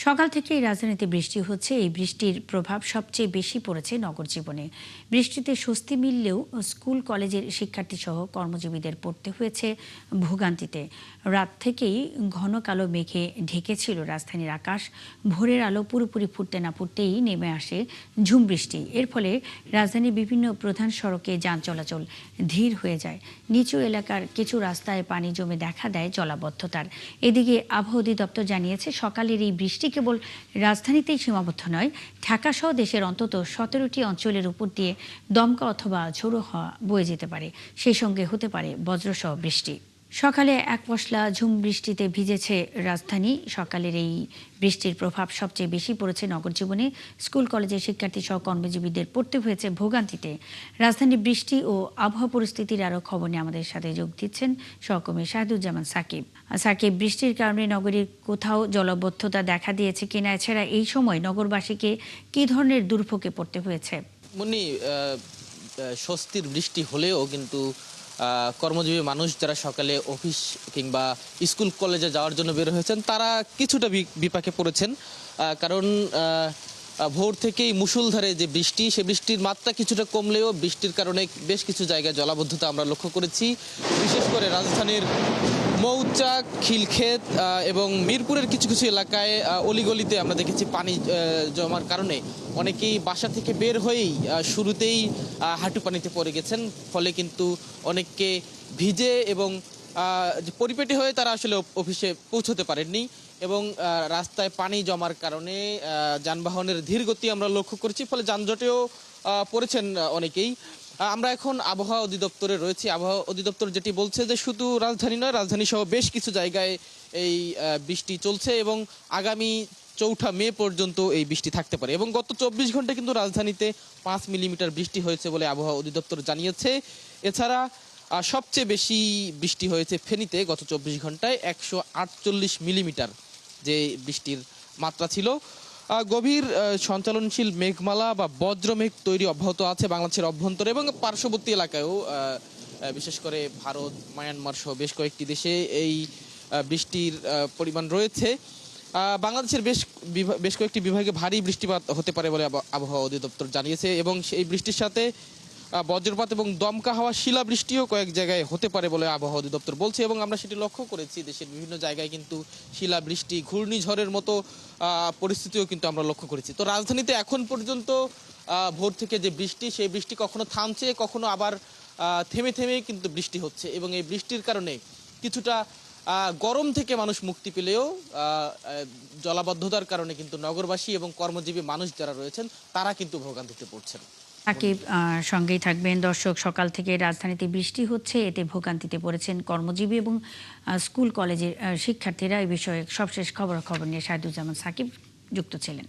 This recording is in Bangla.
সকাল থেকেই রাজধানীতে বৃষ্টি হচ্ছে। এই বৃষ্টির প্রভাব সবচেয়ে বেশি পড়েছে নগর জীবনে। বৃষ্টিতে স্বস্তি মিললেও স্কুল কলেজের শিক্ষার্থী সহ কর্মজীবীদের পড়তে হয়েছে ভোগান্তিতে। রাত থেকেই ঘন কালো মেঘে ঢেকেছিল রাজধানীর আকাশ। ভোরের আলো পুরোপুরি ফুটতে না ফুটতেই নেমে আসে ঝুম বৃষ্টি। এর ফলে রাজধানীর বিভিন্ন প্রধান সড়কে যান চলাচল ধীর হয়ে যায়। নিচু এলাকার কিছু রাস্তায় পানি জমে দেখা দেয় জলাবদ্ধতার। এদিকে আবহাওয়া অধিদপ্তর জানিয়েছে, সকালের এই বৃষ্টি কেবল রাজধানীতেই সীমাবদ্ধ নয়, ঢাকাসহ দেশের অন্তত 17টি অঞ্চলের উপর দিয়ে দমকা অথবা ঝোড়ো হাওয়া বয়ে যেতে পারে। সেই সঙ্গে হতে পারে বজ্রসহ বৃষ্টি। সকালে এক পশলা ঝুম বৃষ্টিতে ভিজেছে রাজধানী। সকালের এই বৃষ্টির প্রভাব সবচেয়ে বেশি পড়েছে নগর জীবনে। স্কুল কলেজের শিক্ষার্থী সহ কর্মজীবীদের পড়তে হয়েছে ভোগান্তিতে। রাজধানীর বৃষ্টি ও আবহাওয়া পরিস্থিতির আরও খবর নিয়ে আমাদের সাথে যোগ দিচ্ছেন সহকর্মী শাহিদুজ্জামান সাকিব। সাকিব, বৃষ্টির কারণে নগরীর কোথাও জলাবদ্ধতা দেখা দিয়েছে কিনা, এছাড়া এই সময় নগরবাসীকে কী ধরনের দুর্ভোগে পড়তে হয়েছে? মুন্নি, স্বস্তির বৃষ্টি হলেও কিন্তু কর্মজীবী মানুষ যারা সকালে অফিস কিংবা স্কুল কলেজে যাওয়ার জন্য বের হয়েছেন তারা কিছুটা বিপাকে পড়েছেন। কারণ ভোর থেকেই মুষলধারে যে বৃষ্টি, সে বৃষ্টির মাত্রা কিছুটা কমলেও বৃষ্টির কারণে বেশ কিছু জায়গায় জলাবদ্ধতা আমরা লক্ষ্য করেছি। বিশেষ করে রাজধানীর মৌচাক, খিলক্ষেত এবং মিরপুরের কিছু কিছু এলাকায় অলিগলিতে আমরা দেখেছি পানি জমার কারণে অনেকেই বাসা থেকে বের হয়েই শুরুতেই হাঁটু পানিতে পড়ে গেছেন। ফলে কিন্তু অনেককে ভিজে এবং পরিপেটে হয়ে তারা আসলে অফিসে পৌঁছতে পারেননি এবং রাস্তায় পানি জমার কারণে যানবাহনের ধীর গতি আমরা লক্ষ্য করছি। ফলে যানজটেও পড়েছেন অনেকেই। আমরা এখন আবহাওয়া অধিদপ্তরে রয়েছি। আবহাওয়া অধিদপ্তর যেটি বলছে যে শুধু রাজধানী নয়, রাজধানী সহ বেশ কিছু জায়গায় এই বৃষ্টি চলছে এবং আগামী 4 মে পর্যন্ত এই বৃষ্টি থাকতে পারে। এবং গত 24 ঘন্টায় কিন্তু রাজধানীতে 5 মিলিমিটার বৃষ্টি হয়েছে বলে আবহাওয়া অধিদপ্তর জানিয়েছে। এছাড়া সবচেয়ে বেশি বৃষ্টি হয়েছে ফেনীতে গত 24 ঘন্টায় 148 মিলিমিটার যে বৃষ্টির মাত্রা ছিল। গভীর সঞ্চালনশীল মেঘমালা বা বজ্রমেঘ তৈরি অব্যাহত আছে বাংলাদেশের অভ্যন্তরে এবং পার্শ্ববর্তী এলাকায়ও, বিশেষ করে ভারত, মায়ানমার সহ বেশ কয়েকটি দেশে এই বৃষ্টির পরিমাণ রয়েছে। বাংলাদেশের বেশ কয়েকটি বিভাগে ভারী বৃষ্টিপাত হতে পারে বলে আবহাওয়া অধিদপ্তর জানিয়েছে এবং সেই বৃষ্টির সাথে বজ্রপাত এবং দমকা হাওয়া, শিলাবৃষ্টিও কয়েক জায়গায় হতে পারে বলে আবহাওয়া অধিদপ্তর বলছে এবং আমরা সেটি লক্ষ্য করেছি। দেশের বিভিন্ন জায়গায় কিন্তু শিলাবৃষ্টি, ঘূর্ণিঝড়ের মতো পরিস্থিতিও কিন্তু আমরা লক্ষ্য করেছি। তো রাজধানীতে এখন পর্যন্ত ভোর থেকে যে বৃষ্টি, সেই বৃষ্টি কখনো থামছে, কখনো আবার থেমে থেমে কিন্তু বৃষ্টি হচ্ছে এবং এই বৃষ্টির কারণে কিছুটা গরম থেকে মানুষ মুক্তি পেলেও জলাবদ্ধতার কারণে কিন্তু নগরবাসী এবং কর্মজীবী মানুষ যারা রয়েছেন তারা কিন্তু ভোগান্তিতে পড়ছেন। সাকিব, সঙ্গেই থাকবেন। দর্শক, সকাল থেকে রাজধানীতে বৃষ্টি হচ্ছে, এতে ভোগান্তিতে পড়েছেন কর্মজীবী এবং স্কুল কলেজের শিক্ষার্থীরা। এই বিষয়ে সবশেষ খবর নিয়ে শাহিদুজ্জামান সাকিব যুক্ত ছিলেন।